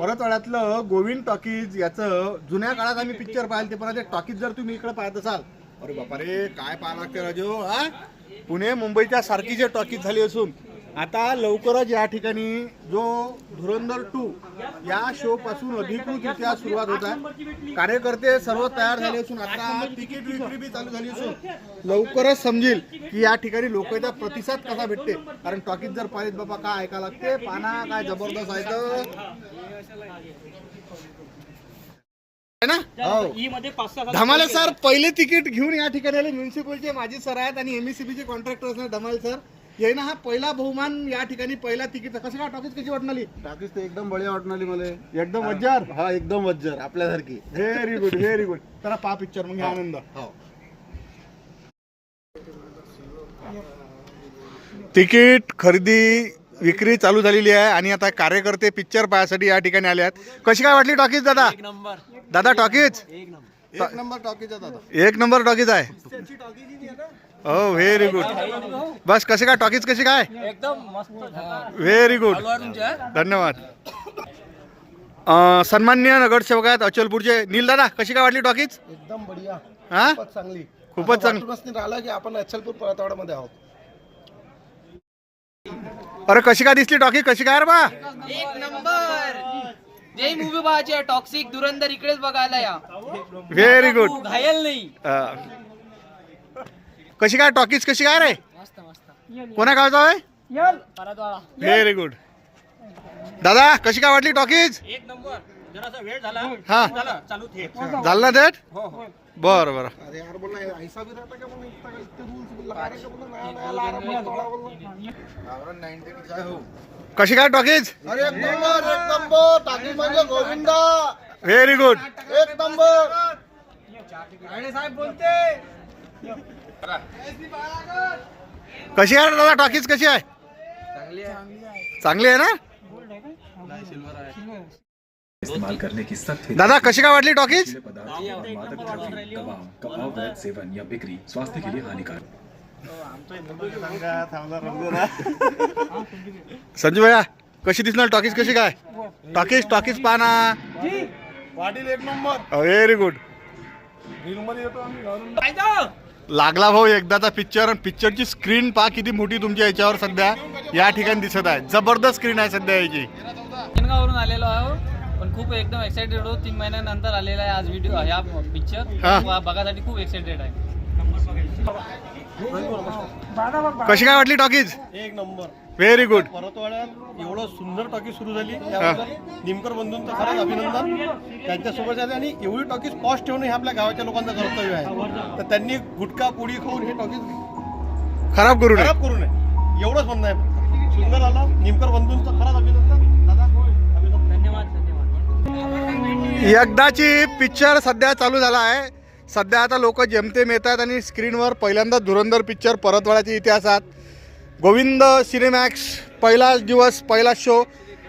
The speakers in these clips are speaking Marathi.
परतवाड्यातलं गोविंद टॉकीज याचं जुन्या काळात आम्ही पिक्चर पाहिलं ते, पण ते टॉकीज जर तुम्ही इकडे पाहत असाल, अरे बापा रे काय पाहायला लागते राजू. हा पुणे मुंबईच्या सारखी जे टॉकीज झाली असून आता लवकरच या ठिकाणी जो धुरंधर 2 या शो पासून अधिकृतरित्या सुरुवात होत आहे. कार्यकर्ते सर्व तयार झाले असून आता तिकीट विक्री बी चालू झाली असून लवकरच समजेल की या ठिकाणी लोकांचा प्रतिसाद कसा भेटते. कारण टॉकीज जर पाहिलेत बाबा काय ऐका लागते, पाना काय जबरदस्त आहे ना. धमाले सर पहिले तिकीट घेऊन या ठिकाणी आले. म्युन्सिपलचे माजी सर आहेत आणि एमएससीबीचे कॉन्ट्रॅक्टर असणार धमाले सर. ये ना हा पहिला बहुमान या ठिकाणी पहिला तिकीट. कसं काय टॉकीज कशी वाटणारी? टॉकीज तर एकदम बढिया वाटणारी मला. एकदम वज्जार. हा एकदम वज्जर आपल्यासारखी. Very good very good. तर पहा पिक्चर मग आनंद. तिकीट खरेदी विक्री चालू झालेली आहे आणि आता कार्यकर्ते पिक्चर पाहण्यासाठी या ठिकाणी आले आहेत. कशी काय वाटली टॉकीज दादा? दादा टॉकीज एक नंबर टॉकीज दादा. एक नंबर टॉकीज आहे. हो व्हेरी गुड. बस कशी काय टॉकीज कशी काय? एकदम मस्त. व्हेरी गुड धन्यवाद. सन्माननीय नगरसेवक आहेत अचलपूरचे नील दादा, कशी काय वाटली टॉकीज? एकदम बढिया. हा खूपच चांगली. खूपच चांगली. राहिला की आपण अचलपूर परतवाड्यामध्ये आहोत. अरे कशी काय दिसली टॉकीज? कशी काय रे बा? एक नंबर. जे मूवी पाहायचे टॉक्सिक धुरंधर इकडेच बघायला या. Very good. घायल नाही. कशी काय टॉकीज कशी काय रे? मस्त मस्त. कोणा गावचा आहे? परतवाडा. Very good. दादा कशी काय वाटली टॉकीज? एक नंबर. जरासा वेळ झाला. हा झाला चालू थे. झालं ना थेट? हो हो. बरं बरं. अरे यार बोलना ऐसा भी रहता क्या बोलना इतने रूल्स लगा रहे क्या बोलना. कशी काय टॉकीज? अरे एक नंबर टाकी म्हणजे गोविंदा. Very good. एक नंबर. साहेब बोलते. कशी आहे दादा टॉकीज कशी आहे? चांगली आहे ना इस्तेमाल करने की सख्त दादा? कशी काय वाटली टॉकीज? पदार्थ और मादक द्रव्य दवाओं का अवैध सेवन या बिक्री स्वास्थ्य के लिए हानिकारक. संजू भैया कशी दिसणार टॉकीज कशी काय? टॉकीज टॉकीज पाना. पाटील एक नंबर. Very good. लागला भाऊ एकदाचा पिक्चर आणि पिक्चरची स्क्रीन पहा किती मोठी तुमच्या याच्यावर सध्या या ठिकाणी दिसत आहे. जबरदस्त स्क्रीन आहे सध्या याची. वरून आलेलो आहो पण खूप एकदम एक्साइटेड होतो. 3 महिन्यानंतर आलेला आहे आज व्हिडिओ ह्या पिक्चर बघासाठी खूप एक्साइटेड आहे. कशी काय वाटली टॉकीज? एक नंबर. Very good. परतवाड्यात एवढं सुंदर टॉकीज सुरू झाली त्याबद्दल निमकर बंधूंचं खरंच अभिनंदन. त्यांच्यासोबत आहे आणि एवढी टॉकीज कॉस्ट ठेवणं हे आपल्या गावाच्या लोकांचं कर्तव्य आहे. तर त्यांनी गुटखा पोळी खाऊन हे टॉकीज खराब करू नये. खराब करू नये एवढंच म्हणणं आहे. फक्त सुंदर आला. निमकर बंधूंचं खरंच अभिनंदन दादा. धन्यवाद धन्यवाद. एकदाची पिक्चर सध्या चालू झाला आहे. सध्या आता लोक जेमतेम येतात आणि स्क्रीनवर पहिल्यांदा धुरंधर पिक्चर परतवाड्याच्या इतिहासात गोविंद सिनेमॅक्स पहिला दिवस पहिला शो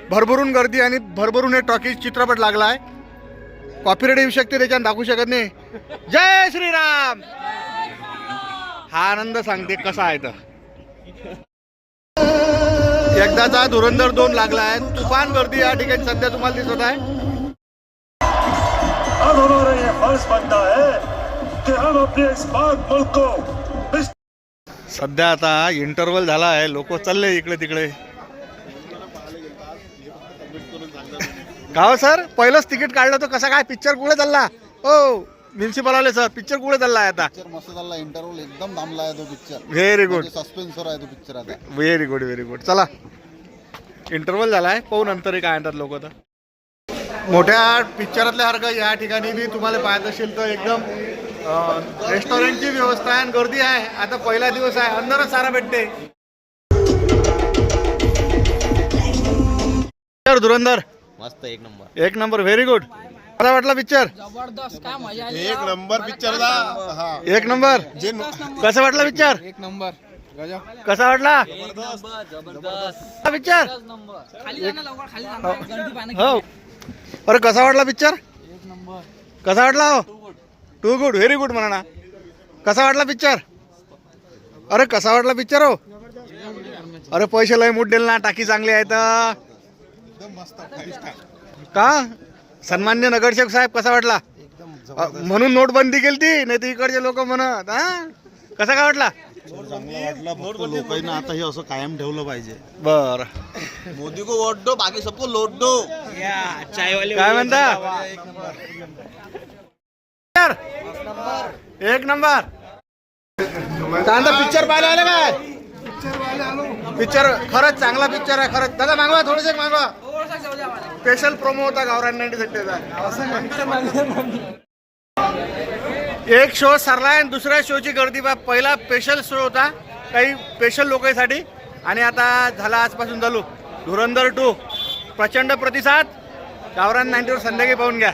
भरभरून गर्दी आणि भरभरून हे टॉकीज चित्रपट लागला आहे. कॉपीराईट येऊ शकते त्याच्यात दाखवू शकत नाही. जय श्रीराम. हा आनंद सांगते कसा आहे तर. एकदाचा धुरंधर 2 लागला आहे. तुफान गर्दी या ठिकाणी सध्या तुम्हाला दिसत आहे. अब हमारा ये फर्ज बनता है कि हम अपने इस पाक मुल्क को सध्या आता इंटरवल झाला आहे. लोक चालले इकडे तिकडे. का हो सर पहिलंच तिकीट काढलं तर कसं काय पिक्चर कुठे चालला? हो म्युन्सिपल आले सर पिक्चर कुठे चालला आहे आता? पिक्चर मस्त चालला. इंटरव्हल एकदम थांबला आहे तो पिक्चर. Very good. सस्पेन्सवर आहे तो पिक्चर आता. Very good very good. चला इंटरवल झालाय पाहू नंतर काय आणतात लोक. तर मोठ्या पिक्चरातल्या सारखं या ठिकाणी बी तुम्हाला पाहत असेल तर एकदम रेस्टॉरंटची व्यवस्था आहे आणि गर्दी आहे. आता पहिला दिवस आहे. अंदरच सारा भेटते. धुरंधर मस्त एक नंबर. एक नंबर. Very good. कसा वाटला पिक्चर? जबरदस्त काय मजा आली. एक नंबर पिक्चर हा. एक नंबर. कसा वाटला पिक्चर? एक नंबर. कसा वाटला जबरदस्त पिक्चर? खाली जाणं लवकर खाली जाणं गर्दी पाहणं. हो. अरे कसा वाटला पिक्चर? एक नंबर. कसा वाटला? हो टू गुड व्हेरी गुड म्हणा ना. कसा वाटला पिक्चर? अरे कसा वाटला पिक्चर? हो अरे पैसे लय मूड दिल ना. टाकी चांगली आहे तर का सन्मान्य नगरसेवक साहेब कसा वाटला? म्हणून नोटबंदी केली ती, नाही तर इकडचे लोक म्हणत हा कसा काय वाटला? लोकांना आता हे असं कायम ठेवलं पाहिजे. बर मोदी को वोट दो, बाकी सबको लोट दो. काय म्हणता? एक नंबर. कांदा पिक्चर पाहायला आले काय? पिक्चर खरंच चांगला पिक्चर आहे खरंच. दादा मागवा थोडेसे मागवा. स्पेशल प्रोमो होता गावरान 90 एक शो सरलाय आणि दुसऱ्या शोची गर्दी बा. पहिला स्पेशल शो होता काही स्पेशल लोकांसाठी आणि आता झाला आजपासून चालू धुरंधर 2. प्रचंड प्रतिसाद. गावरान 90 वर संध्याकाळी पाहून घ्या.